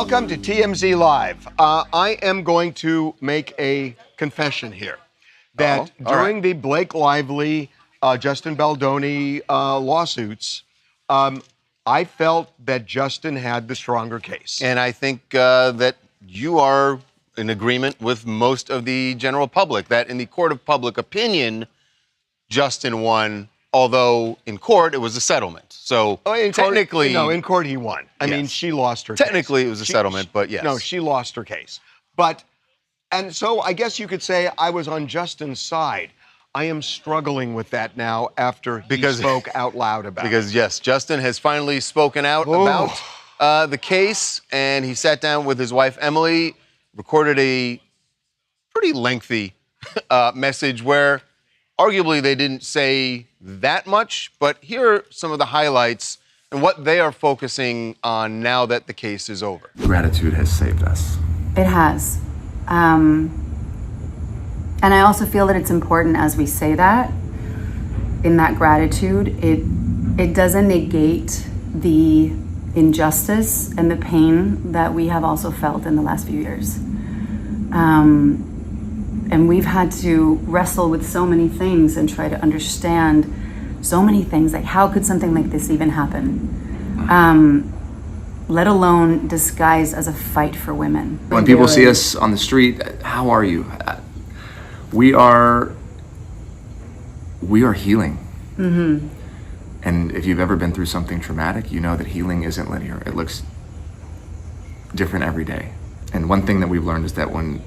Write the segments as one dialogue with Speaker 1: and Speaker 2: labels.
Speaker 1: Welcome to TMZ Live. I am going to make a confession here that during the Blake Lively, Justin Baldoni lawsuits, I felt that Justin had the stronger case.
Speaker 2: And I think that you are in agreement with most of the general public that in the court of public opinion, Justin won, although in court it was a settlement. So technically...
Speaker 1: in court he won. I mean, she lost her
Speaker 2: technically
Speaker 1: case.
Speaker 2: It was a settlement, but yes.
Speaker 1: No, she lost her case. And so I guess you could say I was on Justin's side. I am struggling with that now after he spoke out loud about it.
Speaker 2: Because, yes, Justin has finally spoken out about the case, and he sat down with his wife, Emily, recorded a pretty lengthy message where arguably they didn't say that much, but here are some of the highlights and what they are focusing on now that the case is over.
Speaker 3: Gratitude has saved us.
Speaker 4: It has. And I also feel that it's important as we say that, in that gratitude, it doesn't negate the injustice and the pain that we have also felt in the last few years. And we've had to wrestle with so many things and try to understand so many things, like how could something like this even happen? Let alone disguised as a fight for women.
Speaker 3: When people see us on the street, how are you? We are healing.
Speaker 4: Mm-hmm.
Speaker 3: And if you've ever been through something traumatic, you know that healing isn't linear. It looks different every day. And one thing that we've learned is that when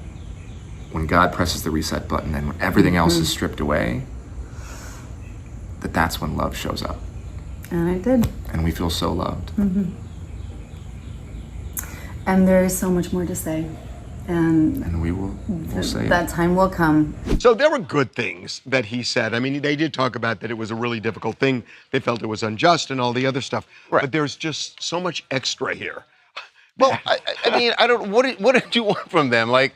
Speaker 3: God presses the reset button and when everything else is stripped away, that's when love shows up.
Speaker 4: And it did.
Speaker 3: And we feel so loved.
Speaker 4: Mm-hmm. And there is so much more to say. And
Speaker 3: we'll say
Speaker 4: that time will come.
Speaker 1: So there were good things that he said. I mean, they did talk about that it was a really difficult thing. They felt it was unjust and all the other stuff. Right. But there's just so much extra here.
Speaker 2: Well, I mean, I don't. What did you want from them? Like,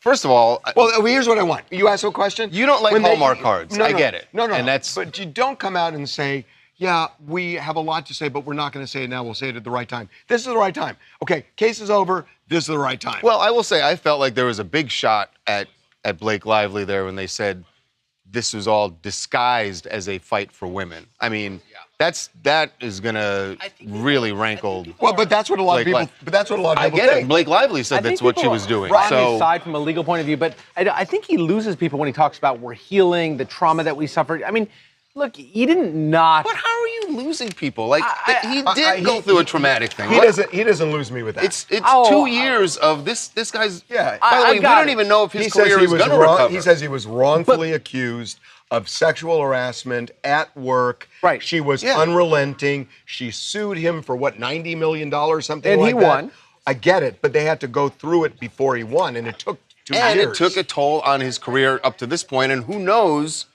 Speaker 2: first of all,
Speaker 1: well, here's what I want. You ask a question.
Speaker 2: You don't like Hallmark cards. I get it.
Speaker 1: No.
Speaker 2: And that's.
Speaker 1: But you don't come out and say, yeah, we have a lot to say, but we're not going to say it now. We'll say it at the right time. This is the right time. Okay, case is over. This is the right time.
Speaker 2: Well, I will say I felt like there was a big shot at Blake Lively there when they said this was all disguised as a fight for women. I mean, that is going to really rankle.
Speaker 1: Well, but that's what a lot of people. But that's what a lot of people
Speaker 2: think. I get
Speaker 1: think.
Speaker 2: it. Blake Lively said that's what she was doing.
Speaker 5: On his side from a legal point of view, but I think he loses people when he talks about we're healing the trauma that we suffered. I mean, look, he didn't not.
Speaker 2: But how are you losing people? Like he did go through a traumatic thing.
Speaker 1: He doesn't lose me with that.
Speaker 2: It's 2 years of this guy's. Yeah. By the way, we don't even know if his career is going to recover.
Speaker 1: He says he was wrongfully accused of sexual harassment at work.
Speaker 5: Right.
Speaker 1: She was unrelenting. She sued him for what, $90 million, something
Speaker 5: and
Speaker 1: like that.
Speaker 5: And he won.
Speaker 1: I get it, but they had to go through it before he won, and it took 2 years.
Speaker 2: And it took a toll on his career up to this point, and who knows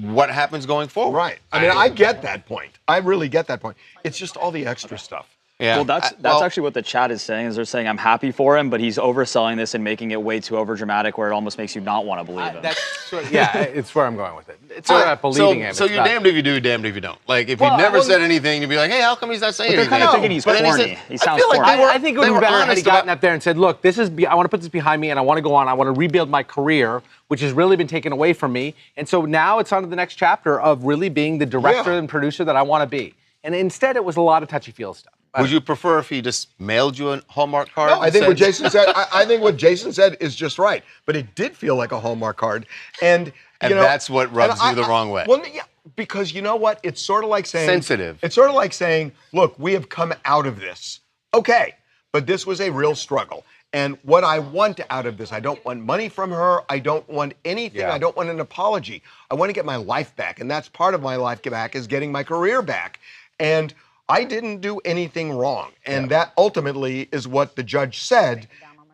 Speaker 2: what happens going forward.
Speaker 1: Right. I mean, I get that point. I really get that point. It's just all the extra stuff.
Speaker 2: Yeah.
Speaker 6: Well, that's actually what the chat is saying, is they're saying, I'm happy for him, but he's overselling this and making it way too overdramatic where it almost makes you not want to believe him.
Speaker 5: It's where I'm going with it. It's about believing him.
Speaker 2: So you're damned if you do, damned if you don't. Like, if you've never said anything, you'd be like, hey, how come he's not saying anything?
Speaker 6: They're kind of thinking he's corny. He sounds corny.
Speaker 5: I think it would be better had he gotten up there and said, look, I want to put this behind me and I want to go on. I want to rebuild my career, which has really been taken away from me. And so now it's on to the next chapter of really being the director and producer that I want to be. And instead, it was a lot of touchy-feely stuff.
Speaker 2: Would you prefer if he just mailed you a Hallmark card?
Speaker 1: No, I think what Jason said. I think what Jason said is just right. But it did feel like a Hallmark card, and
Speaker 2: that's what rubs you the wrong way.
Speaker 1: Well, yeah, because you know what? It's sort of like saying
Speaker 2: sensitive.
Speaker 1: It's sort of like saying, look, we have come out of this. Okay, but this was a real struggle. And what I want out of this, I don't want money from her. I don't want anything. Yeah. I don't want an apology. I want to get my life back, and that's part of my life back is getting my career back. And I didn't do anything wrong. And that ultimately is what the judge said,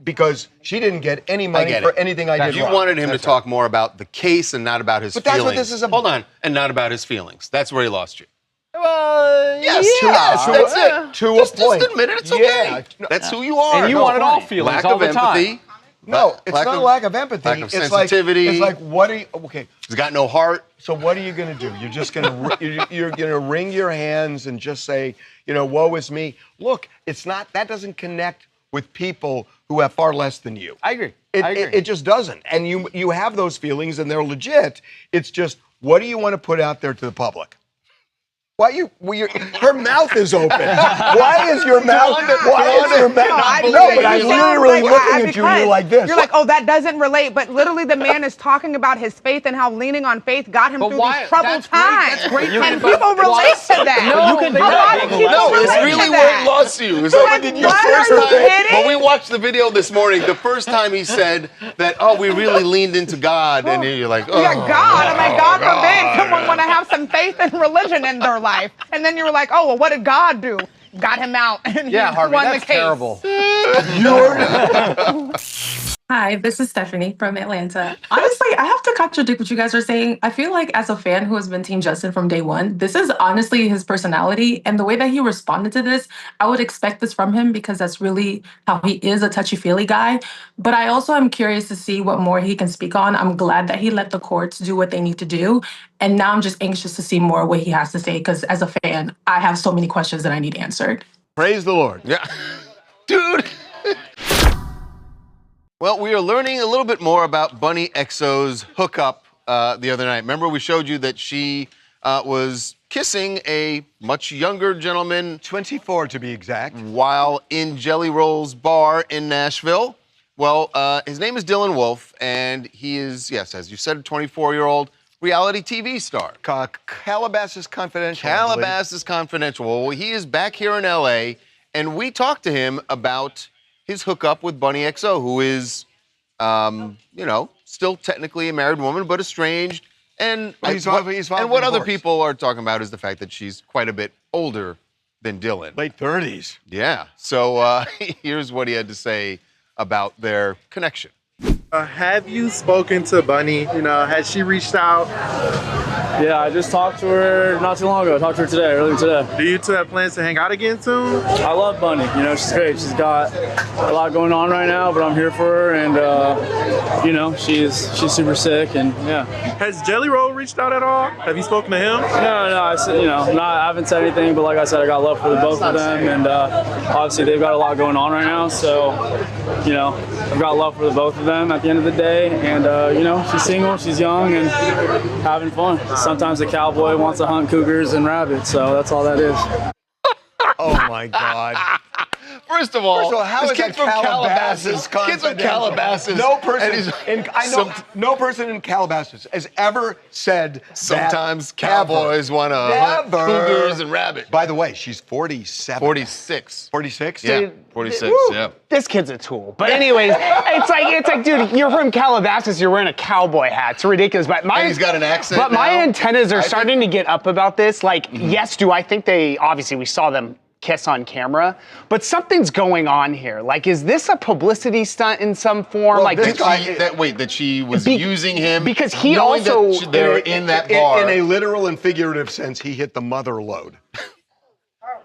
Speaker 1: because she didn't get any money for anything I did wrong.
Speaker 2: You wanted him to talk more about the case and not about his feelings. But that's what this is about. Hold on. And not about his feelings. That's where he lost you.
Speaker 5: Yes,
Speaker 2: that's it.
Speaker 1: To a point.
Speaker 2: Just admit it. It's okay. That's who you are.
Speaker 5: And you wanted all feelings all the time.
Speaker 2: Lack of empathy.
Speaker 1: No, it's not a lack of empathy.
Speaker 2: Lack of sensitivity.
Speaker 1: It's like, what are you? Okay,
Speaker 2: he's got no heart.
Speaker 1: So what are you going to do? You're just going to you're going to wring your hands and just say, woe is me. Look, it's not. That doesn't connect with people who have far less than you.
Speaker 5: I agree.
Speaker 1: It just doesn't. And you have those feelings and they're legit. It's just, what do you want to put out there to the public? Her mouth is open. Why is your mouth? Why is your mouth? No, but I'm really looking at you. You're like this.
Speaker 7: You're like, oh, that doesn't relate. But literally, the man is talking about his faith and how leaning on faith got him through these troubled times.
Speaker 2: That's great.
Speaker 7: And people relate to that.
Speaker 2: No, it's really what lost you. It's like when we watched the video this morning, the first time he said that, oh, we really leaned into God, and you're like, oh.
Speaker 7: Yeah, God. I'm like, God forbid someone want to have some faith and religion in their life. And then you were like, oh, well, what did God do? Got him out, and he
Speaker 5: Harvey,
Speaker 7: won
Speaker 5: that's
Speaker 7: the case.
Speaker 5: Terrible.
Speaker 8: Hi, this is Stephanie from Atlanta. Honestly, I have to contradict what you guys are saying. I feel like as a fan who has been Team Justin from day one, this is honestly his personality. And the way that he responded to this, I would expect this from him because that's really how he is, a touchy-feely guy. But I also am curious to see what more he can speak on. I'm glad that he let the courts do what they need to do. And now I'm just anxious to see more what he has to say because as a fan, I have so many questions that I need answered.
Speaker 1: Praise the Lord.
Speaker 2: Yeah. Dude. Well, we are learning a little bit more about Bunnie XO's hookup the other night. Remember, we showed you that she was kissing a much younger gentleman.
Speaker 1: 24 to be exact.
Speaker 2: While in Jelly Roll's bar in Nashville. Well, his name is Dylan Wolf, and he is, yes, as you said, a 24-year-old reality TV star.
Speaker 1: Calabasas Confidential.
Speaker 2: Calabasas Confidential. Well, he is back here in LA, and we talked to him about his hookup with Bunnie XO, who is, still technically a married woman, but estranged. And what other people are talking about is the fact that she's quite a bit older than Dylan.
Speaker 1: Late 30s.
Speaker 2: Yeah. So here's what he had to say about their connection.
Speaker 9: Have you spoken to Bunnie? Has she reached out?
Speaker 10: Yeah, I just talked to her not too long ago. I talked to her today, earlier today.
Speaker 9: Do you two have plans to hang out again soon?
Speaker 10: I love Bunnie. She's great. She's got a lot going on right now, but I'm here for her, and she's super sick, and yeah.
Speaker 9: Has Jelly Roll reached out at all? Have you spoken to him?
Speaker 10: No. I said, I haven't said anything, but like I said, I got love for the both of them, and obviously they've got a lot going on right now, so I've got love for the both of them at the end of the day, and she's single, she's young, and having fun. Sometimes a cowboy wants to hunt cougars and rabbits, so that's all that is.
Speaker 1: Oh my God.
Speaker 2: First of all,
Speaker 1: how
Speaker 2: this
Speaker 1: is
Speaker 2: kid from Calabasas. Kids from Calabasas.
Speaker 1: No person in Calabasas has ever said
Speaker 2: sometimes cowboys want to hunt cougars and rabbits.
Speaker 1: By the way, she's 47.
Speaker 2: 46.
Speaker 1: 46?
Speaker 2: Yeah, 46, yeah.
Speaker 11: This kid's a tool. But anyways, it's like, dude, you're from Calabasas, you're wearing a cowboy hat. It's ridiculous. But
Speaker 2: and he's got an accent
Speaker 11: But my antennas are starting to get up about this. Like, yes, do I think obviously we saw them kiss on camera, but something's going on here. Like, is this a publicity stunt in some form?
Speaker 1: Well,
Speaker 11: like,
Speaker 2: that she was using him
Speaker 11: because he also
Speaker 2: they were in that bar.
Speaker 1: In a literal and figurative sense, he hit the mother load.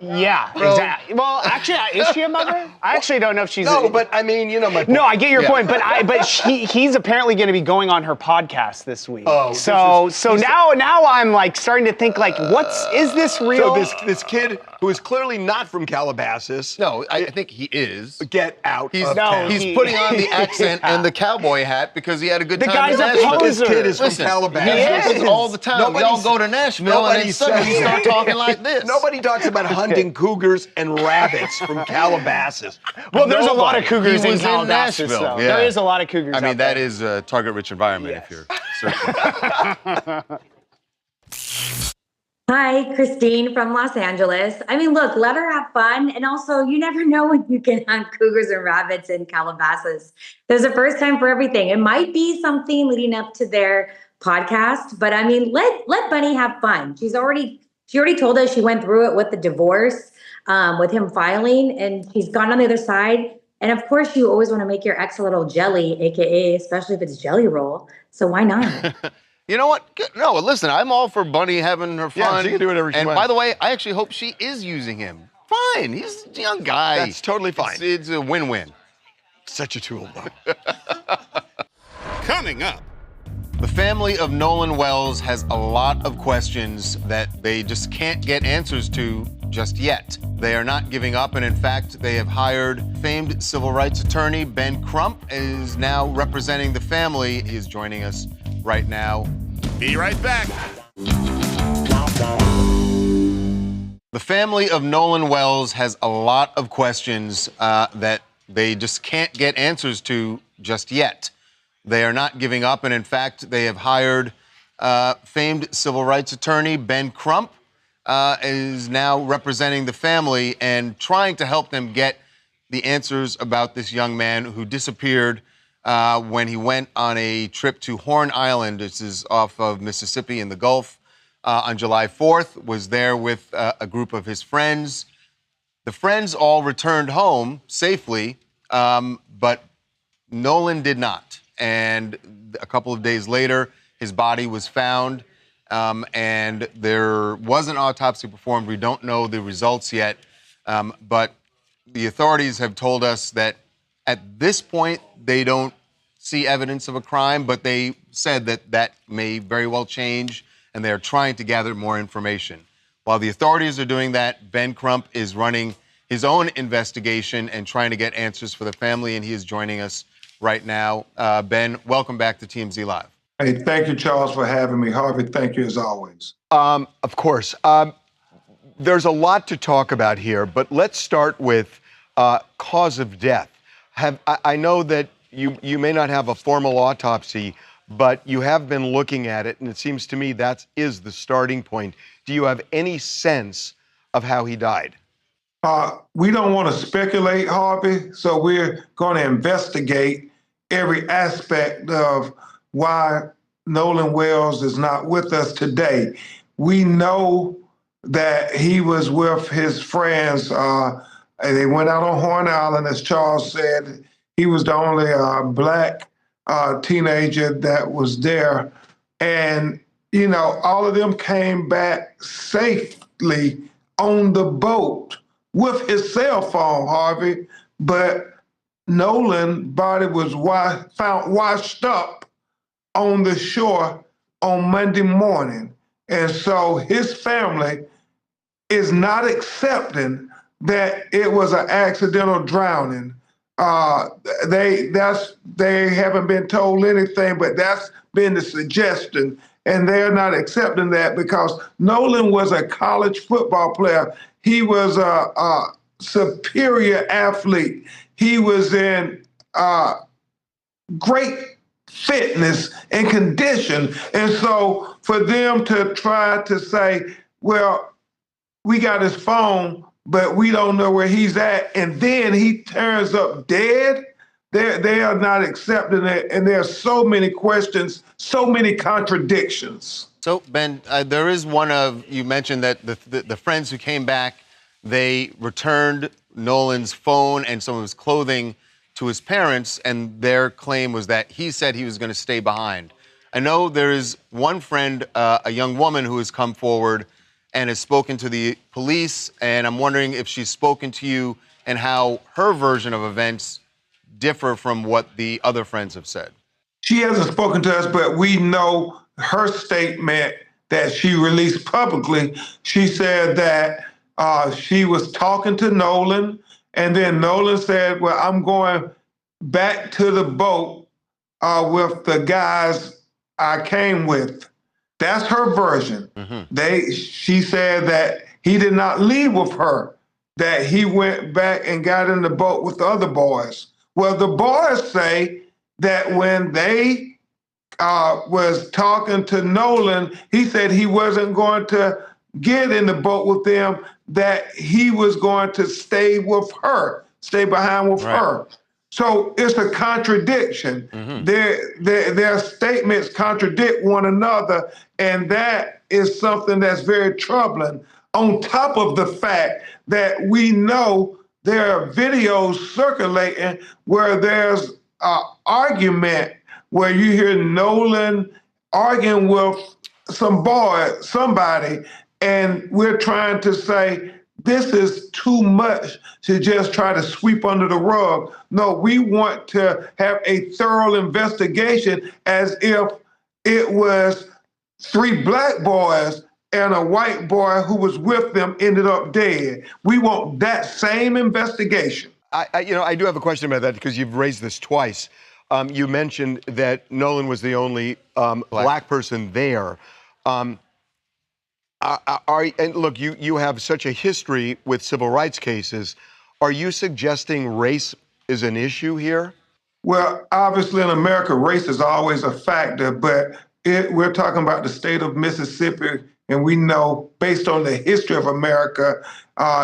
Speaker 11: Yeah, exactly. Well, actually, is she a mother? I actually don't know if she's.
Speaker 1: No, but I mean, my point.
Speaker 11: No, I get your point, but he's apparently going to be going on her podcast this week.
Speaker 1: Oh,
Speaker 11: so now I'm like starting to think like, is this real?
Speaker 1: So this kid who is clearly not from Calabasas.
Speaker 2: No, I think he is.
Speaker 1: Get out.
Speaker 2: He's putting on the accent and the cowboy hat because he had a good time.
Speaker 11: The guy's a poser.
Speaker 1: This kid is from Calabasas.
Speaker 2: He is all the time. We all go to Nashville and then suddenly we start talking like this.
Speaker 1: Nobody talks about hunting cougars and rabbits from Calabasas.
Speaker 11: Well, there's a lot of cougars in
Speaker 2: In
Speaker 11: Calabasas.
Speaker 2: Nashville.
Speaker 11: Yeah. There is a lot of cougars.
Speaker 2: I mean, that
Speaker 11: there.
Speaker 2: is a target-rich environment if you're searching.
Speaker 12: Hi, Christine from Los Angeles. I mean, look, let her have fun. And also, you never know when you can hunt cougars and rabbits in Calabasas. There's a first time for everything. It might be something leading up to their podcast, but I mean, let Bunnie have fun. She already told us she went through it with the divorce, with him filing, and she's gone on the other side. And of course, you always want to make your ex a little jelly, AKA, especially if it's Jelly Roll. So why not?
Speaker 2: You know what? No, listen, I'm all for Bunnie having her fun.
Speaker 1: Yeah, she can do whatever she wants.
Speaker 2: And by the way, I actually hope she is using him. Fine, he's a young guy.
Speaker 1: That's totally fine.
Speaker 2: It's a win-win.
Speaker 1: Such a tool, though.
Speaker 13: Coming up.
Speaker 2: The family of Nolan Wells has a lot of questions that they just can't get answers to just yet. They are not giving up, and in fact, they have hired famed civil rights attorney Ben Crump, is now representing the family. He is joining us right now. Be right back. The family of Nolan Wells has a lot of questions that they just can't get answers to just yet. They are not giving up, and in fact, they have hired famed civil rights attorney Ben Crump, is now representing the family and trying to help them get the answers about this young man who disappeared when he went on a trip to Horn Island. This is off of Mississippi in the Gulf. On July 4th, was there with a group of his friends. The friends all returned home safely, but Nolan did not. And a couple of days later, his body was found, and there was an autopsy performed. We don't know the results yet, but the authorities have told us that at this point, they don't see evidence of a crime, but they said that that may very well change, and they're trying to gather more information. While the authorities are doing that, Ben Crump is running his own investigation and trying to get answers for the family, and he is joining us right now. Ben, welcome back to TMZ Live.
Speaker 13: Hey, thank you, Charles, for having me. Harvey, thank you as always.
Speaker 1: Of course. There's a lot to talk about here, but let's start with cause of death. I know that you may not have a formal autopsy, but you have been looking at it, and it seems to me that is the starting point. Do you have any sense of how he died?
Speaker 13: We don't want to speculate, Harvey, so we're going to investigate every aspect of why Nolan Wells is not with us today. We know that he was with his friends. They went out on Horn Island, as Charles said. He was the only black teenager that was there. And, you know, all of them came back safely on the boat with his cell phone, Harvey. But Nolan's body was found washed up on the shore on Monday morning. And so his family is not accepting that it was an accidental drowning. They haven't been told anything, but that's been the suggestion. And they're not accepting that because Nolan was a college football player. He was a superior athlete. He was in great fitness and condition. And so for them to try to say, well, we got his phone, but we don't know where he's at, and then he turns up dead, they are not accepting it. And there are so many questions, so many contradictions.
Speaker 2: So, Ben, there is one of, you mentioned that the friends who came back, they returned Nolan's phone and some of his clothing to his parents, and their claim was that he said he was going to stay behind. I know there is one friend, a young woman, who has come forward and has spoken to the police, and I'm wondering if she's spoken to you and how her version of events differ from what the other friends have said.
Speaker 13: She hasn't spoken to us, but we know her statement that she released publicly. She said that she was talking to Nolan, and then Nolan said, well, I'm going back to the boat with the guys I came with. That's her version. Mm-hmm. She said that he did not leave with her, that he went back and got in the boat with the other boys. Well, the boys say that when they was talking to Nolan, he said he wasn't going to get in the boat with them, that he was going to stay with her, stay behind with her. So it's a contradiction. Mm-hmm. Their statements contradict one another, and that is something that's very troubling. On top of the fact that we know there are videos circulating where there's an argument where you hear Nolan arguing with somebody, and we're trying to say, this is too much to just try to sweep under the rug. No, we want to have a thorough investigation as if it was 3 black boys and a white boy who was with them ended up dead. We want that same investigation.
Speaker 1: I do have a question about that because you've raised this twice. You mentioned that Nolan was the only black person there. And look, you have such a history with civil rights cases. Are you suggesting race is an issue here?
Speaker 13: Well, obviously in America, race is always a factor, but we're talking about the state of Mississippi, and we know based on the history of America,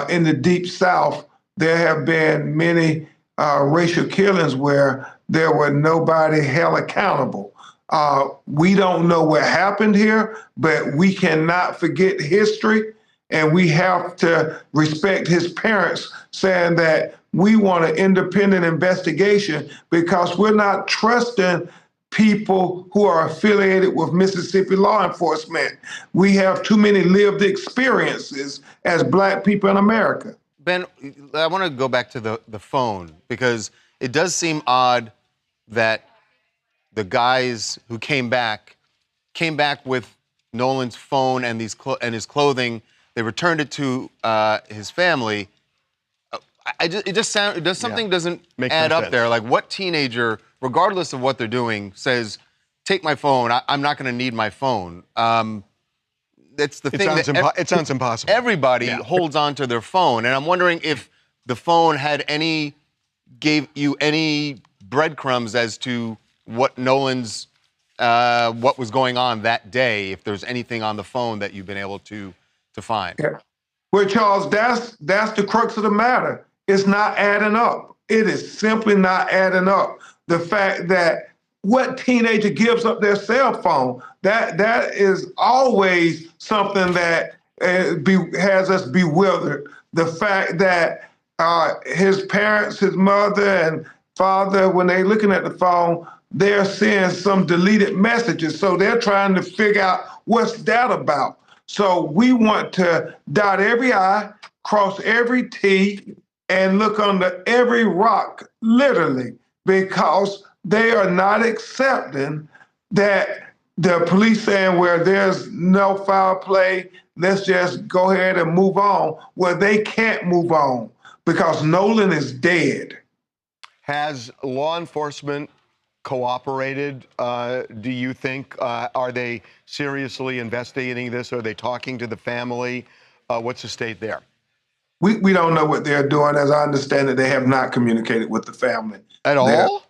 Speaker 13: in the Deep South, there have been many racial killings where there were nobody held accountable. We don't know what happened here, but we cannot forget history, and we have to respect his parents saying that we want an independent investigation because we're not trusting people who are affiliated with Mississippi law enforcement. We have too many lived experiences as black people in America.
Speaker 2: Ben, I want to go back to the phone because it does seem odd that the guys who came back with Nolan's phone and his clothing. They returned it to his family. Something doesn't add up there. Like, what teenager, regardless of what they're doing, says, "Take my phone. I'm not going to need my phone." That's the thing.
Speaker 1: It sounds impossible.
Speaker 2: Everybody holds on to their phone, and I'm wondering if the phone gave you any breadcrumbs as to what what was going on that day. If there's anything on the phone that you've been able to find.
Speaker 13: Yeah. Well, Charles, that's the crux of the matter. It's not adding up. It is simply not adding up. The fact that what teenager gives up their cell phone, that is always something that has us bewildered. The fact that his parents, his mother and father, when they're looking at the phone, they're seeing some deleted messages. So they're trying to figure out what's that about. So we want to dot every I, cross every T, and look under every rock, literally, because they are not accepting that the police saying, where there's no foul play, let's just go ahead and move on. Well, they can't move on because Nolan is dead.
Speaker 1: Has law enforcement cooperated, do you think? Are they seriously investigating this? Are they talking to the family? What's the state there?
Speaker 13: We don't know what they're doing. As I understand it, they have not communicated with the family.
Speaker 1: At all?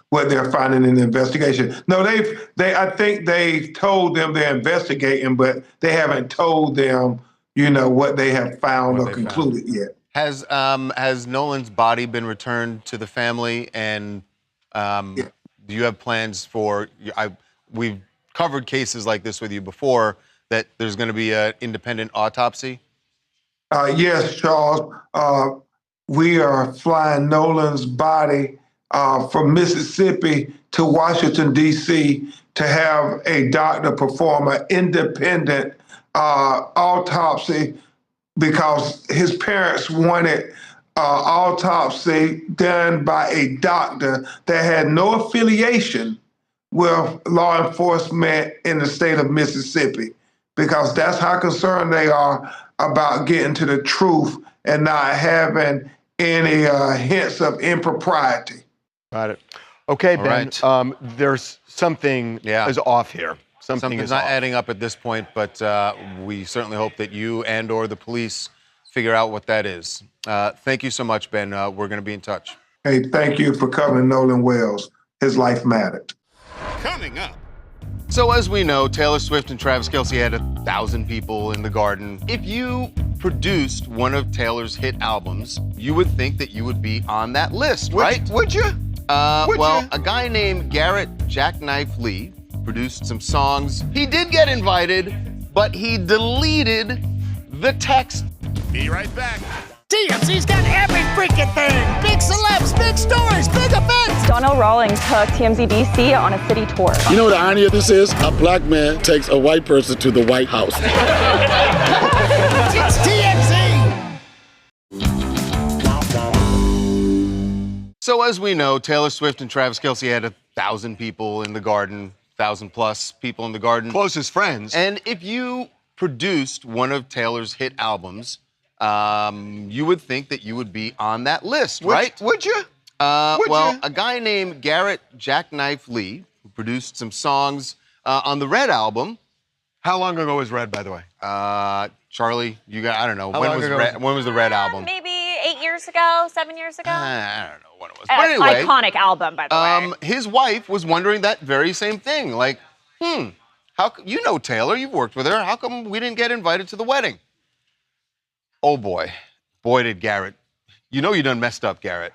Speaker 13: What they're finding in the investigation. No, I think they've told them they're investigating, but they haven't told them, what they have found or concluded yet.
Speaker 2: Has Nolan's body been returned to the family? And do you have plans for? We've covered cases like this with you before. That there's going to be an independent autopsy.
Speaker 13: Yes, Charles. We are flying Nolan's body from Mississippi to Washington, D.C. to have a doctor perform an independent autopsy because his parents wanted autopsy done by a doctor that had no affiliation with law enforcement in the state of Mississippi, because that's how concerned they are about getting to the truth and not having any hints of impropriety.
Speaker 1: Got it. Okay, Ben,
Speaker 2: right.
Speaker 1: There's something is off here.
Speaker 2: Something's not adding up at this point, but we certainly hope that you and or the police figure out what that is. Thank you so much, Ben. We're going to be in touch.
Speaker 13: Hey, thank you for covering Nolan Wells. His life mattered.
Speaker 2: Coming up. So as we know, Taylor Swift and Travis Kelce had 1,000 people in the Garden. If you produced one of Taylor's hit albums, you would think that you would be on that list, right?
Speaker 1: Would you?
Speaker 2: A guy named Garrett Jackknife Lee produced some songs. He did get invited, but he deleted the text.
Speaker 14: Be right back. TMZ's got every freaking thing. Big celebs, big stories, big events.
Speaker 15: Donnell Rawlings took TMZ DC on a city tour.
Speaker 16: You know what the irony of this is? A black man takes a white person to the White House.
Speaker 14: It's TMZ.
Speaker 2: So as we know, Taylor Swift and Travis Kelce had 1,000 people in the Garden, 1,000+ people in the Garden.
Speaker 1: Closest friends.
Speaker 2: And if you produced one of Taylor's hit albums, you would think that you would be on that list, right?
Speaker 1: Would you?
Speaker 2: A guy named Garrett Jackknife Lee, who produced some songs on the Red album.
Speaker 1: How long ago was Red, by the way?
Speaker 2: Charlie, I don't know.
Speaker 1: How
Speaker 2: When
Speaker 1: long
Speaker 2: was
Speaker 1: ago?
Speaker 2: When was the Red album?
Speaker 17: Maybe 8 years ago, 7 years ago.
Speaker 2: I don't know when it was. But anyway,
Speaker 17: iconic album, by the way.
Speaker 2: his wife was wondering that very same thing. Like, how you know Taylor, you've worked with her. How come we didn't get invited to the wedding? Oh boy, did Garrett. You know you done messed up, Garrett.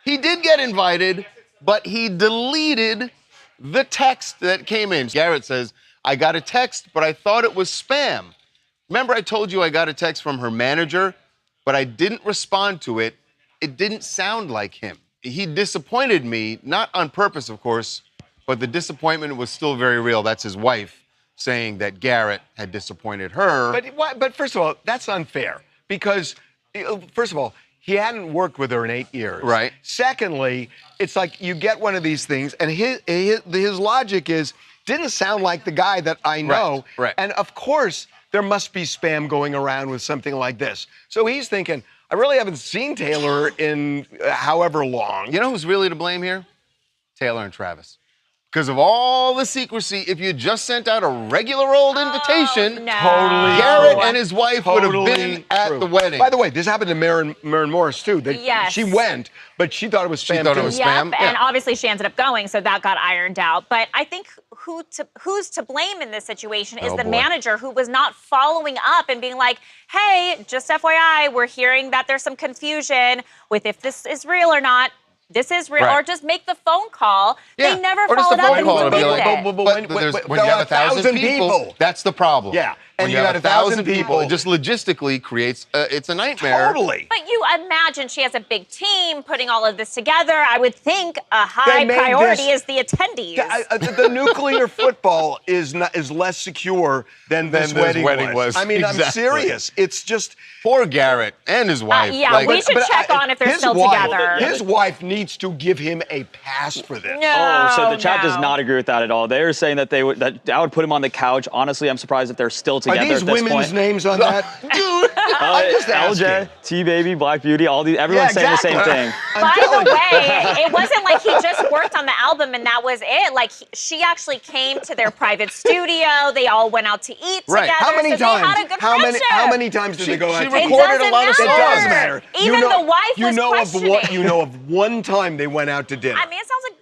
Speaker 2: He did get invited, but he deleted the text that came in. Garrett says, I got a text, but I thought it was spam. Remember I told you I got a text from her manager, but I didn't respond to it. It didn't sound like him. He disappointed me, not on purpose, of course, but the disappointment was still very real. That's his wife saying that Garrett had disappointed her.
Speaker 1: But first of all, that's unfair because, first of all, he hadn't worked with her in 8 years.
Speaker 2: Right.
Speaker 1: Secondly, it's like you get one of these things, and his logic is, didn't sound like the guy that I know.
Speaker 2: Right.
Speaker 1: And of course, there must be spam going around with something like this. So he's thinking, I really haven't seen Taylor in however long.
Speaker 2: You know who's really to blame here? Taylor and Travis. Because of all the secrecy, if you just sent out a regular old invitation, Garrett and his wife would have been at the wedding.
Speaker 1: By the way, this happened to Maren Morris, too.
Speaker 17: Yes.
Speaker 1: She went, but she thought it was spam,
Speaker 2: She thought it was spam?
Speaker 17: And obviously she ended up going, so that got ironed out. But I think who's to blame in this situation is the manager who was not following up and being like, hey, just FYI, we're hearing that there's some confusion with if this is real or not. This is real, or just make the phone call.
Speaker 2: Yeah.
Speaker 17: They never
Speaker 2: Or just
Speaker 17: followed
Speaker 2: a
Speaker 17: up
Speaker 2: phone
Speaker 17: and
Speaker 2: call and be
Speaker 17: deleted
Speaker 2: like,
Speaker 17: it.
Speaker 2: when you have 1,000 people, that's the problem.
Speaker 1: Yeah,
Speaker 2: When
Speaker 1: and
Speaker 2: you have 1,000 people, it just logistically creates, it's a nightmare.
Speaker 1: Totally.
Speaker 17: But you imagine she has a big team putting all of this together. I would think a high priority is the attendees.
Speaker 1: The nuclear football is less secure than this wedding was. I mean,
Speaker 2: Exactly.
Speaker 1: I'm serious. It's just
Speaker 2: poor Garrett and his wife.
Speaker 17: We should check on if they're still together.
Speaker 1: His wife needs to give him a pass for this.
Speaker 6: So the chat does not agree with that at all. They are saying that that I would put him on the couch. Honestly, I'm surprised if they're still together
Speaker 1: Are these
Speaker 6: at this
Speaker 1: women's
Speaker 6: point.
Speaker 1: names on that? Dude, I'm just asking.
Speaker 6: LJ, T-Baby, Black Beauty, everyone's saying the same thing.
Speaker 17: By the way, it wasn't like he just worked on the album and that was it. Like she actually came to their private studio. They all went out to eat together.
Speaker 1: How many
Speaker 17: so
Speaker 1: times?
Speaker 17: They had a good friendship.
Speaker 1: How many times did they go out?
Speaker 2: She recorded a lot of songs.
Speaker 1: It does matter.
Speaker 17: Even the wife was questioning.
Speaker 1: You know of one time they went out to dinner.
Speaker 17: I mean, it sounds like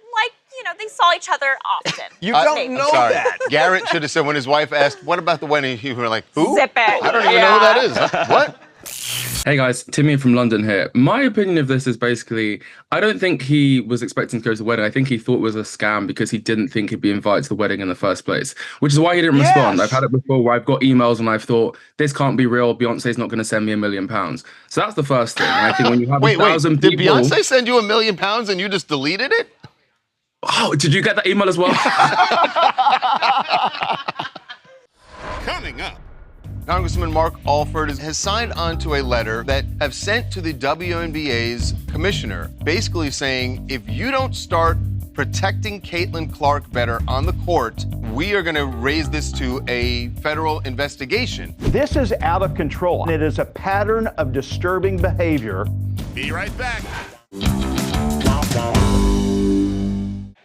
Speaker 17: they saw each other often.
Speaker 1: You don't know that.
Speaker 2: Garrett should have said when his wife asked, what about the wedding? You were like, who?
Speaker 17: Zip it.
Speaker 2: I don't even know who that is. What?
Speaker 18: Hey guys, Timmy from London here. My opinion of this is basically, I don't think he was expecting to go to the wedding. I think he thought it was a scam because he didn't think he'd be invited to the wedding in the first place, which is why he didn't respond. I've had it before where I've got emails and I've thought, this can't be real. Beyonce's not going to send me £1 million. So that's the first thing. And I think when you have 1,000 people...
Speaker 2: Did Beyonce send you £1 million and you just deleted it?
Speaker 18: Oh, did you get that email as well?
Speaker 2: Coming up. Congressman Mark Alford has signed on to a letter that have sent to the WNBA's commissioner, basically saying, if you don't start protecting Caitlin Clark better on the court, we are going to raise this to a federal investigation.
Speaker 19: This is out of control. It is a pattern of disturbing behavior.
Speaker 14: Be right back.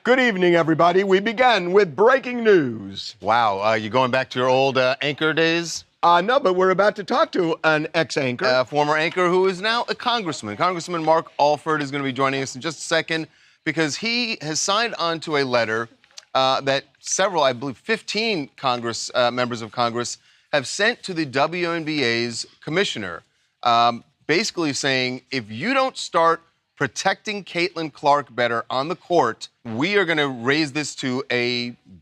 Speaker 1: Good evening, everybody. We began with breaking news.
Speaker 2: Wow, you going back to your old anchor days?
Speaker 1: No, but we're about to talk to an ex-anchor.
Speaker 2: A former anchor who is now a congressman. Congressman Mark Alford is going to be joining us in just a second because he has signed on to a letter that several, I believe 15 members of Congress have sent to the WNBA's commissioner, basically saying, if you don't start protecting Caitlin Clark better on the court, we are going to raise this to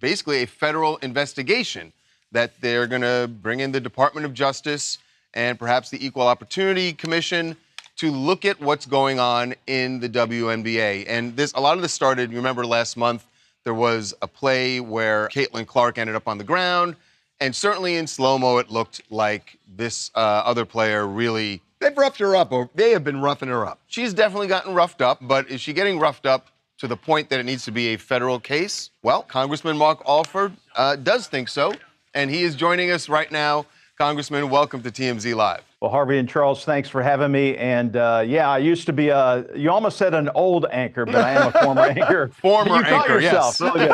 Speaker 2: basically a federal investigation that they're going to bring in the Department of Justice and perhaps the Equal Opportunity Commission to look at what's going on in the WNBA. And a lot of this started, you remember last month, there was a play where Caitlin Clark ended up on the ground, and certainly in slow-mo it looked like this other player really...
Speaker 1: They've roughed her up, or they have been roughing her up.
Speaker 2: She's definitely gotten roughed up, but is she getting roughed up to the point that it needs to be a federal case? Well, Congressman Mark Alford does think so, and he is joining us right now Congressman, welcome to TMZ Live.
Speaker 19: Well, Harvey and Charles, thanks for having me. And yeah, I used to be you almost said an old anchor, but I am a former anchor.
Speaker 2: Former
Speaker 19: you caught
Speaker 2: anchor,
Speaker 19: yourself.
Speaker 2: yes.
Speaker 19: Really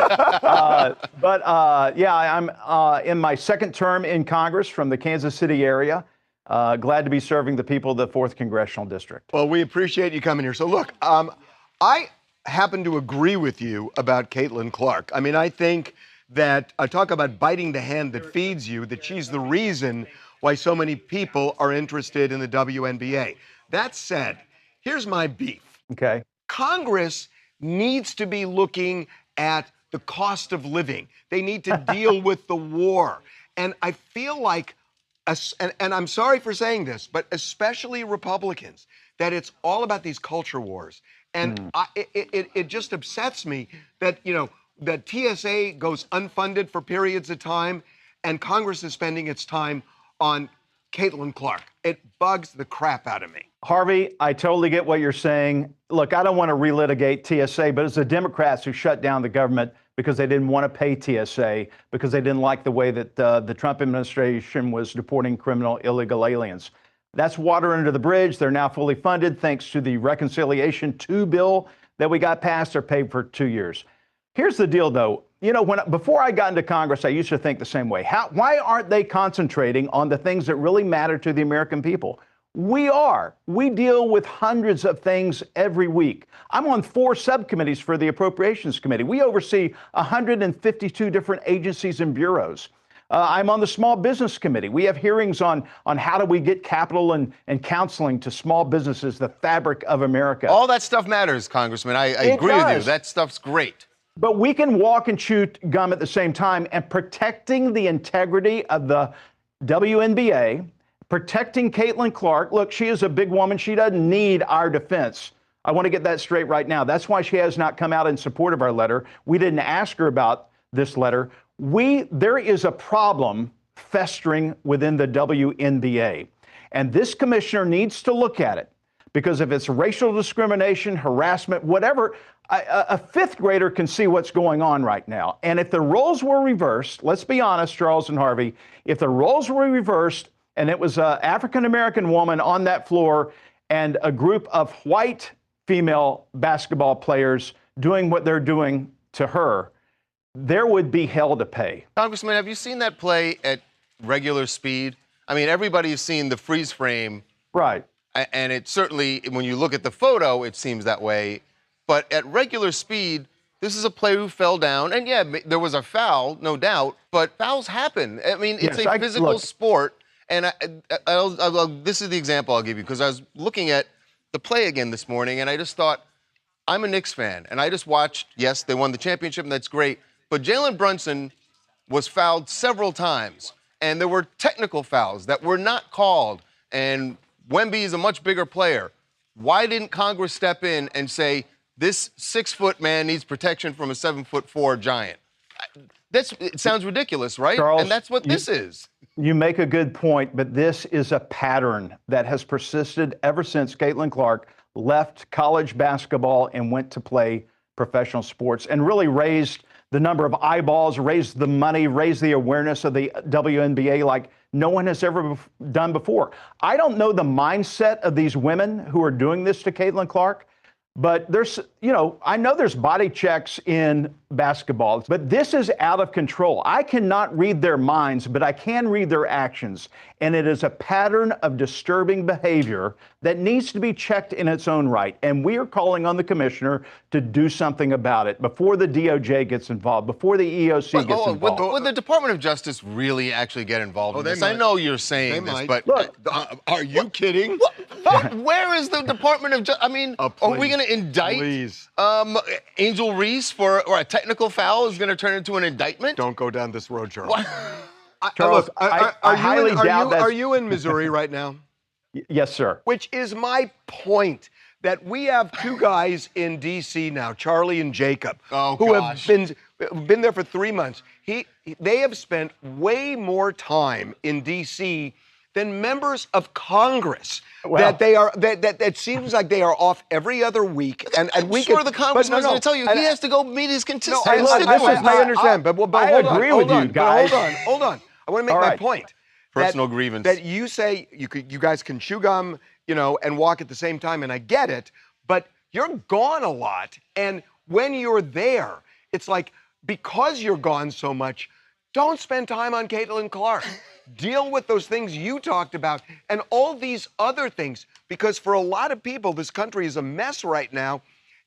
Speaker 19: good. Yeah, I'm in my second term in Congress from the Kansas City area. Glad to be serving the people of the 4th Congressional District.
Speaker 1: Well, we appreciate you coming here. So look, I happen to agree with you about Caitlin Clark. I mean, I think that talk about biting the hand that feeds you, that she's the reason why so many people are interested in the WNBA. That said, here's my beef.
Speaker 19: Okay.
Speaker 1: Congress needs to be looking at the cost of living. They need to deal with the war. And I feel like, and I'm sorry for saying this, but especially Republicans, that it's all about these culture wars. And it just upsets me that, you know, that TSA goes unfunded for periods of time, and Congress is spending its time on Caitlin Clark. It bugs the crap out of me.
Speaker 19: Harvey, I totally get what you're saying. Look, I don't want to relitigate TSA, but it's the Democrats who shut down the government because they didn't want to pay TSA, because they didn't like the way that the Trump administration was deporting criminal illegal aliens. That's water under the bridge. They're now fully funded thanks to the Reconciliation 2 bill that we got passed. They're paid for 2 years. Here's the deal, though. You know, before I got into Congress, I used to think the same way. Why aren't they concentrating on the things that really matter to the American people? We are. We deal with hundreds of things every week. I'm on 4 subcommittees for the Appropriations Committee. We oversee 152 different agencies and bureaus. I'm on the Small Business Committee. We have hearings on how do we get capital and counseling to small businesses, the fabric of America.
Speaker 2: All that stuff matters, Congressman. I agree with you. That stuff's great.
Speaker 19: But we can walk and chew gum at the same time, and protecting the integrity of the WNBA, protecting Caitlin Clark. Look, she is a big woman. She doesn't need our defense. I want to get that straight right now. That's why she has not come out in support of our letter. We didn't ask her about this letter. There is a problem festering within the WNBA, and this commissioner needs to look at it, because if it's racial discrimination, harassment, whatever, a 5th grader can see what's going on right now. And if the roles were reversed, let's be honest, Charles and Harvey, if the roles were reversed and it was an African-American woman on that floor and a group of white female basketball players doing what they're doing to her, there would be hell to pay.
Speaker 2: Congressman, have you seen that play at regular speed? I mean, everybody's seen the freeze frame.
Speaker 19: Right.
Speaker 2: And it certainly, when you look at the photo, it seems that way. But at regular speed, this is a player who fell down. And yeah, there was a foul, no doubt, but fouls happen. I mean, it's a physical sport. And this is the example I'll give you, because I was looking at the play again this morning, and I just thought, I'm a Knicks fan, and I just watched, yes, they won the championship, and that's great. But Jalen Brunson was fouled several times, and there were technical fouls that were not called. And Wemby is a much bigger player. Why didn't Congress step in and say, this 6-foot man needs protection from a 7'4" giant? It sounds ridiculous, right?
Speaker 19: Charles,
Speaker 2: and that's what this is.
Speaker 19: You make a good point, but this is a pattern that has persisted ever since Caitlin Clark left college basketball and went to play professional sports, and really raised the number of eyeballs, raised the money, raised the awareness of the WNBA like no one has ever done before. I don't know the mindset of these women who are doing this to Caitlin Clark, but I know there's body checks in basketball, but this is out of control. I cannot read their minds, but I can read their actions. And it is a pattern of disturbing behavior that needs to be checked in its own right. And we are calling on the commissioner to do something about it before the DOJ gets involved, before the EOC gets involved.
Speaker 2: Would the Department of Justice really actually get involved in this? I know you're saying this, but
Speaker 1: look, are you kidding?
Speaker 2: Where is the Department of Justice? I mean, are we going to indict Angel Reese or a technical foul is going to turn into an indictment?
Speaker 1: Don't go down this road, Charles.
Speaker 19: Charles, I highly doubt that.
Speaker 1: Are you in Missouri right now?
Speaker 19: Yes, sir.
Speaker 1: Which is my point, that we have 2 guys in D.C. now, Charlie and Jacob, who have been there for 3 months. They have spent way more time in D.C. than members of Congress.
Speaker 2: Well,
Speaker 1: that seems like they are off every other week. And
Speaker 2: I'm sure the congressman's going to tell you he has to go meet his constituents.
Speaker 1: I understand, but
Speaker 19: I agree with you, guys.
Speaker 1: Hold on. I want to make my point.
Speaker 2: Personal grievance.
Speaker 1: That you say you guys can chew gum, and walk at the same time, and I get it, but you're gone a lot. And when you're there, it's like, because you're gone so much, don't spend time on Caitlin Clark. Deal with those things you talked about and all these other things, because for a lot of people, this country is a mess right now.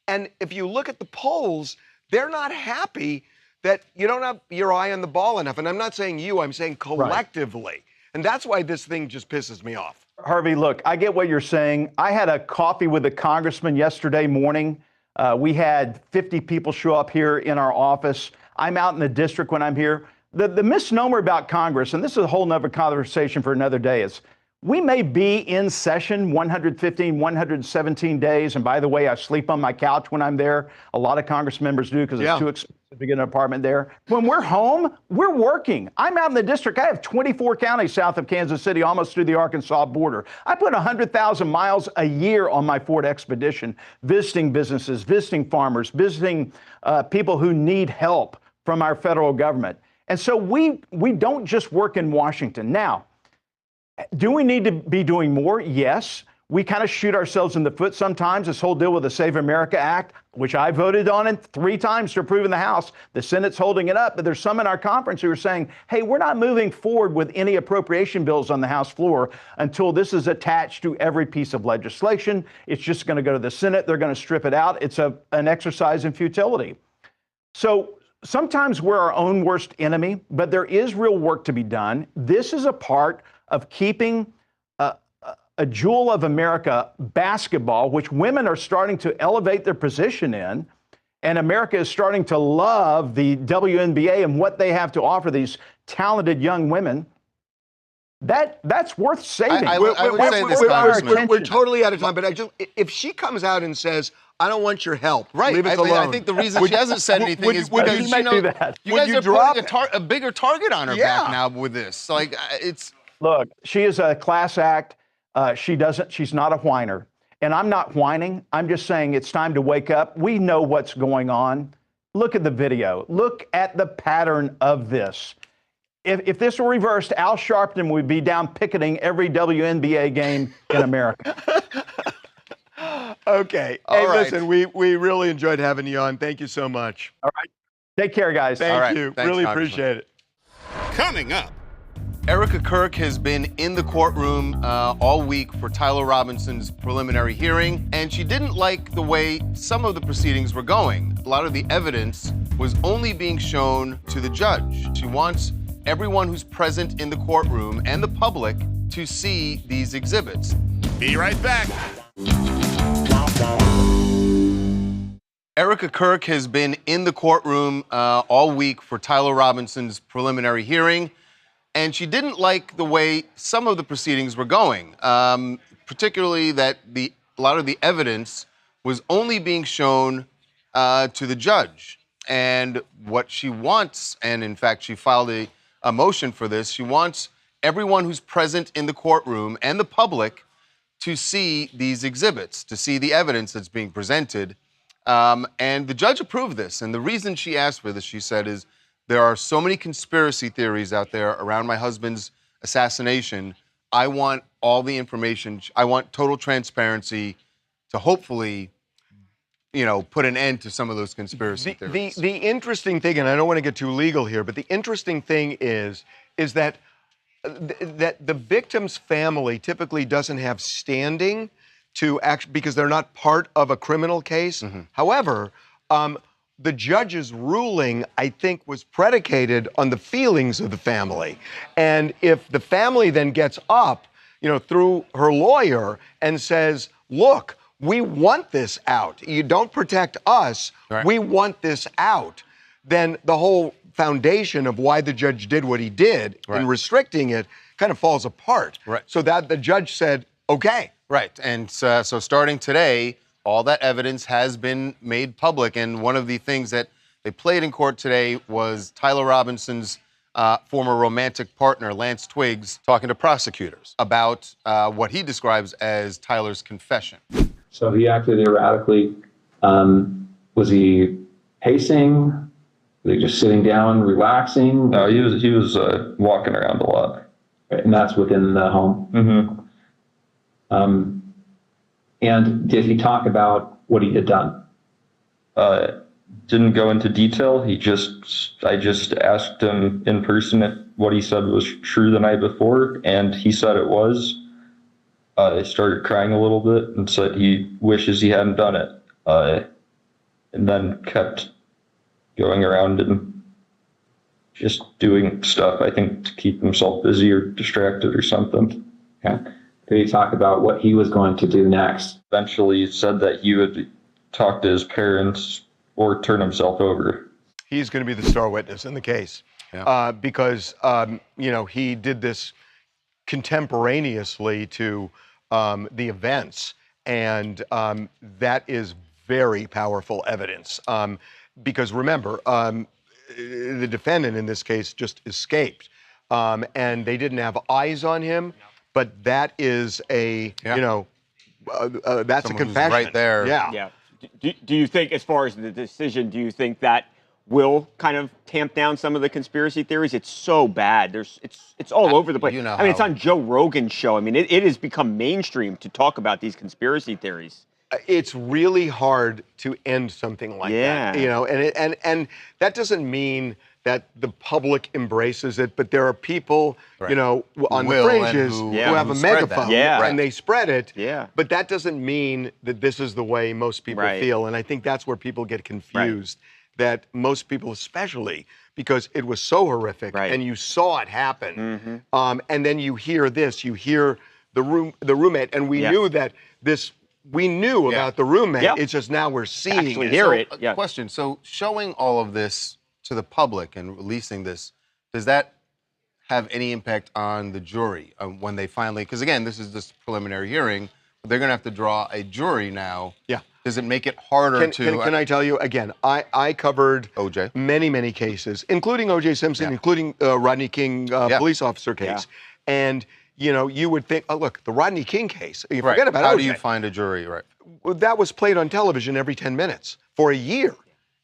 Speaker 1: And if you look at the polls, they're not happy that you don't have your eye on the ball enough. And I'm not saying you, I'm saying collectively. Right. And that's why this thing just pisses me off.
Speaker 19: Harvey, look, I get what you're saying. I had a coffee with a congressman yesterday morning. We had 50 people show up here in our office. I'm out in the district when I'm here. The misnomer about Congress, and this is a whole nother conversation for another day, is we may be in session 115, 117 days. And by the way, I sleep on my couch when I'm there. A lot of Congress members do because it's too expensive to get an apartment there. When we're home, we're working. I'm out in the district. I have 24 counties south of Kansas City, almost through the Arkansas border. I put 100,000 miles a year on my Ford Expedition, visiting businesses, visiting farmers, visiting people who need help from our federal government. And so we don't just work in Washington. Now, do we need to be doing more? Yes. We kind of shoot ourselves in the foot sometimes. This whole deal with the Save America Act, which I voted on it 3 times to approve in the House. The Senate's holding it up, but there's some in our conference who are saying, hey, we're not moving forward with any appropriation bills on the House floor until this is attached to every piece of legislation. It's just going to go to the Senate. They're going to strip it out. It's an exercise in futility. So sometimes we're our own worst enemy, but there is real work to be done. This is a part of keeping a jewel of America, basketball, which women are starting to elevate their position in, and America is starting to love the WNBA and what they have to offer these talented young women. That's worth saving.
Speaker 2: I would say this, Congressman.
Speaker 1: We're totally out of time, but if she comes out and says, I don't want your help, leave us alone.
Speaker 2: I think the reason she hasn't said anything is because you guys are putting a bigger target on her back now with this. Like, it's...
Speaker 19: Look, she is a class act. She's not a whiner. And I'm not whining. I'm just saying it's time to wake up. We know what's going on. Look at the video. Look at the pattern of this. If this were reversed, Al Sharpton would be down picketing every WNBA game in America.
Speaker 1: Okay. Hey, listen, we really enjoyed having you on. Thank you so much.
Speaker 19: All right. Take care, guys.
Speaker 1: Thank you.
Speaker 2: Thanks,
Speaker 1: really appreciate it.
Speaker 14: Coming up.
Speaker 2: Erica Kirk has been in the courtroom all week for Tyler Robinson's preliminary hearing, and she didn't like the way some of the proceedings were going. A lot of the evidence was only being shown to the judge. She wants everyone who's present in the courtroom and the public to see these exhibits.
Speaker 14: Be right back.
Speaker 2: Erica Kirk has been in the courtroom all week for Tyler Robinson's preliminary hearing, and she didn't like the way some of the proceedings were going, particularly that a lot of the evidence was only being shown to the judge. And what she wants, and in fact she filed a motion for this, she wants everyone who's present in the courtroom and the public to see these exhibits, to see the evidence that's being presented. And the judge approved this. And the reason she asked for this, she said, is there are so many conspiracy theories out there around my husband's assassination. I want all the information. I want total transparency to hopefully, put an end to some of those conspiracy theories.
Speaker 1: The interesting thing, and I don't want to get too legal here, but the interesting thing is that the victim's family typically doesn't have standing to because they're not part of a criminal case. Mm-hmm. However, the judge's ruling, I think, was predicated on the feelings of the family. And if the family then gets up, through her lawyer and says, look, we want this out. You don't protect us. Right. We want this out. Then the whole foundation of why the judge did what he did in restricting it kind of falls apart. Right. So that the judge said, okay.
Speaker 2: Right. And so starting today, all that evidence has been made public. And one of the things that they played in court today was Tyler Robinson's former romantic partner, Lance Twiggs, talking to prosecutors about what he describes as Tyler's confession.
Speaker 20: So he acted erratically. Was he pacing? Was he just sitting down, relaxing?
Speaker 21: No, he was walking around a lot.
Speaker 20: Right, and that's within the home. And did he talk about what he had done?
Speaker 21: Didn't go into detail. I just asked him in person if what he said was true the night before, and he said it was. I started crying a little bit and said he wishes he hadn't done it. And then kept going around and just doing stuff, I think, to keep himself busy or distracted or something.
Speaker 20: Okay. Did he talk about what he was going to do next?
Speaker 21: Eventually said that he would talk to his parents or turn himself over.
Speaker 1: He's going to be the star witness in the case because, he did this contemporaneously to the events, and that is very powerful evidence. Because remember, the defendant in this case just escaped, and they didn't have eyes on him, but that is that's
Speaker 2: Someone
Speaker 1: a confession.
Speaker 2: right there.
Speaker 22: Yeah. Do you think, as far as the decision, do you think that will kind of tamp down some of the conspiracy theories? It's so bad. It's all over the place. It's on Joe Rogan's show. I mean, it has become mainstream to talk about these conspiracy theories.
Speaker 1: It's really hard to end something like that, and that doesn't mean that the public embraces it, but there are people, on the fringes who have a megaphone and they spread it.
Speaker 22: Yeah.
Speaker 1: But that doesn't mean that this is the way most people feel, and I think that's where people get confused. That most people, especially because it was so horrific, and you saw it happen, and then you hear this, you hear the roommate, and we knew that this. We knew about the roommate. It's just now we're seeing it.
Speaker 2: Question. So showing all of this to the public and releasing this, does that have any impact on the jury when they finally, because again, this is this preliminary hearing, but they're going to have to draw a jury now.
Speaker 1: Yeah.
Speaker 2: Does it make it harder to...
Speaker 1: Can I tell you, again, I covered
Speaker 2: OJ.
Speaker 1: many cases, including OJ Simpson, including Rodney King police officer case. And you would think, oh, look, the Rodney King case, you forget about
Speaker 2: How
Speaker 1: OJ.
Speaker 2: do you find a jury,
Speaker 1: That was played on television every 10 minutes for a year,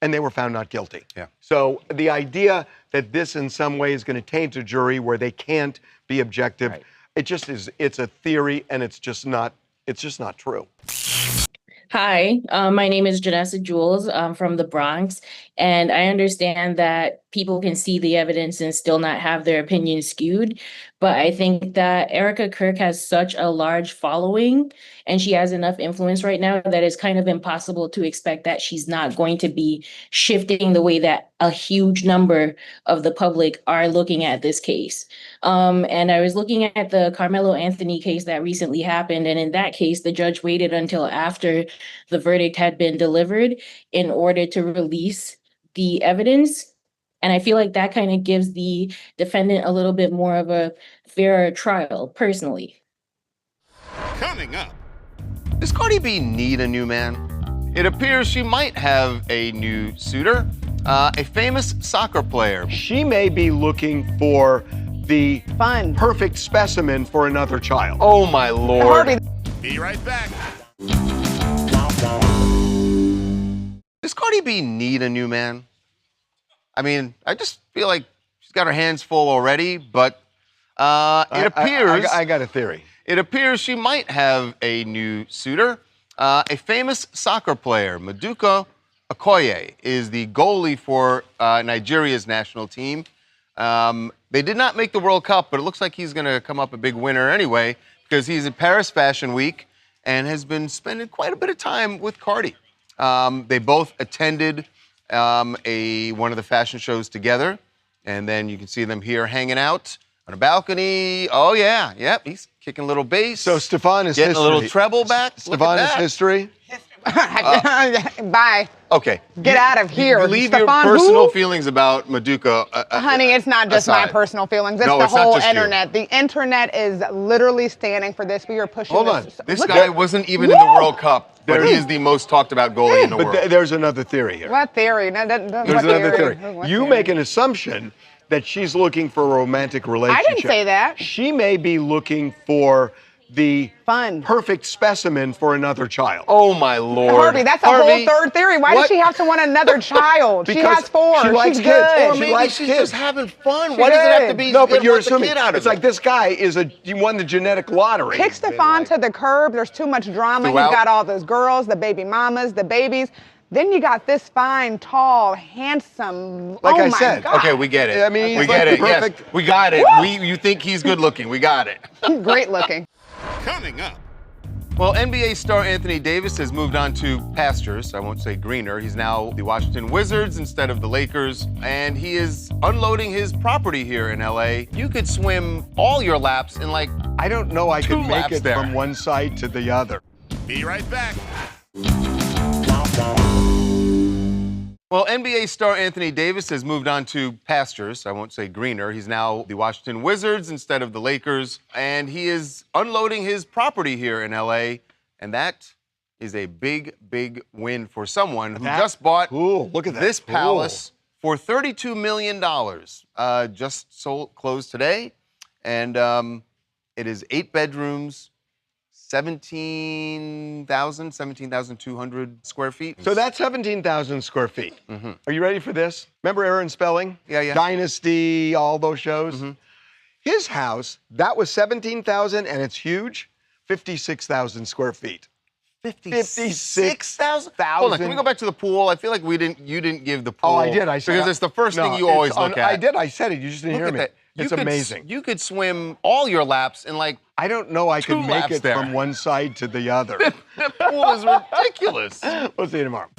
Speaker 1: and they were found not guilty.
Speaker 2: Yeah.
Speaker 1: So the idea that this in some way is going to taint a jury where they can't be objective, it just is, it's a theory, and it's just not true.
Speaker 23: Hi, my name is Janessa Jules. I'm from the Bronx, and I understand that people can see the evidence and still not have their opinion skewed. But I think that Erica Kirk has such a large following and she has enough influence right now that it's kind of impossible to expect that she's not going to be shifting the way that a huge number of the public are looking at this case. And I was looking at the Carmelo Anthony case that recently happened. And in that case, the judge waited until after the verdict had been delivered in order to release the evidence. And I feel like that kind of gives the defendant a little bit more of a fairer trial, personally.
Speaker 2: Coming up. Does Cardi B need a new man? It appears she might have a new suitor, a famous soccer player.
Speaker 1: She may be looking for the perfect specimen for another child.
Speaker 2: Oh, my Lord.
Speaker 14: Be right back.
Speaker 2: Does Cardi B need a new man? I mean, I just feel like she's got her hands full already, but it appears...
Speaker 1: I got a theory.
Speaker 2: It appears she might have a new suitor. A famous soccer player, Maduka Okoye, is the goalie for Nigeria's national team. They did not make the World Cup, but it looks like he's going to come up a big winner anyway, because he's at Paris Fashion Week and has been spending quite a bit of time with Cardi. They both attended one of the fashion shows together, and then you can see them here hanging out on a balcony. Oh yeah, yep, he's kicking a little bass.
Speaker 1: So Stefan is
Speaker 2: getting
Speaker 1: history.
Speaker 2: a little treble back.
Speaker 1: Stefan is history.
Speaker 7: Bye.
Speaker 2: Okay.
Speaker 7: Get out of here.
Speaker 2: Leave
Speaker 7: Stefan,
Speaker 2: your personal
Speaker 7: who?
Speaker 2: feelings about Maduka.
Speaker 7: Honey, it's not just my
Speaker 2: aside.
Speaker 7: personal feelings. It's
Speaker 2: No,
Speaker 7: the
Speaker 2: it's not
Speaker 7: whole
Speaker 2: just you.
Speaker 7: internet. The internet is literally standing for this. We are pushing
Speaker 2: Hold on.
Speaker 7: this.
Speaker 2: This
Speaker 7: Look
Speaker 2: guy
Speaker 7: at-
Speaker 2: wasn't even in the World Cup, but he is the most talked about goalie in the world.
Speaker 1: But there's another theory here.
Speaker 7: What theory? No,
Speaker 1: There's another theory. You make an assumption that she's looking for a romantic relationship.
Speaker 7: I didn't say that.
Speaker 1: She may be looking for the perfect specimen for another child.
Speaker 2: Oh my Lord.
Speaker 7: Harvey, that's a whole third theory. Why does she have to want another child? She
Speaker 1: Because
Speaker 7: has 4.
Speaker 1: She likes
Speaker 7: She's
Speaker 1: kids.
Speaker 7: good.
Speaker 1: Or maybe she's just
Speaker 2: having fun.
Speaker 1: She
Speaker 2: Why does it have to
Speaker 1: is.
Speaker 2: be?
Speaker 1: No, but you're
Speaker 2: what's the
Speaker 1: assuming.
Speaker 2: kid out of
Speaker 1: It's
Speaker 2: it?
Speaker 1: like this guy he won the genetic lottery.
Speaker 7: Kick Stefan to the curb. There's too much drama.
Speaker 1: Throughout.
Speaker 7: He's got all those girls, the baby mamas, the babies. Then you got this fine, tall, handsome.
Speaker 1: Like
Speaker 7: oh
Speaker 1: I
Speaker 7: my
Speaker 1: said.
Speaker 7: God.
Speaker 2: Okay, we get it.
Speaker 1: I mean,
Speaker 2: we
Speaker 1: he's
Speaker 2: get
Speaker 1: like
Speaker 2: it. Yes,
Speaker 1: perfect.
Speaker 2: we got it.
Speaker 7: Woo!
Speaker 2: You think he's good looking? We got it.
Speaker 7: Great looking.
Speaker 14: Coming up.
Speaker 2: Well, NBA star Anthony Davis has moved on to pastures. I won't say greener. He's now the Washington Wizards instead of the Lakers, and he is unloading his property here in LA. You could swim all your laps in like
Speaker 1: I don't know I
Speaker 2: 2
Speaker 1: could make
Speaker 2: laps
Speaker 1: it
Speaker 2: there.
Speaker 1: from one side to the other.
Speaker 14: Be right back.
Speaker 2: Well, NBA star Anthony Davis has moved on to pastures. I won't say greener. He's now the Washington Wizards instead of the Lakers, and he is unloading his property here in LA, and that is a big, big win for someone who just bought
Speaker 1: look at
Speaker 2: this palace for $32 million. Just closed today, and it is 8 bedrooms, 17,200 square feet.
Speaker 1: So that's 17,000 square feet.
Speaker 2: Mm-hmm.
Speaker 1: Are you ready for this? Remember Aaron Spelling?
Speaker 2: Yeah.
Speaker 1: Dynasty, all those shows?
Speaker 2: Mm-hmm.
Speaker 1: His house, that was 17,000 and it's huge, 56,000 square feet.
Speaker 2: 56,000? Hold on, can we go back to the pool? I feel like you didn't give the pool.
Speaker 1: Oh, I did. I said
Speaker 2: because it's the first thing you always look at.
Speaker 1: I did. I said it. You just didn't
Speaker 2: Look
Speaker 1: hear
Speaker 2: at
Speaker 1: me.
Speaker 2: that.
Speaker 1: It's amazing.
Speaker 2: You could swim all your laps in like
Speaker 1: I don't know I
Speaker 2: 2
Speaker 1: could make
Speaker 2: laps
Speaker 1: it
Speaker 2: there.
Speaker 1: from one side to the other.
Speaker 2: That pool is ridiculous.
Speaker 1: We'll see you tomorrow.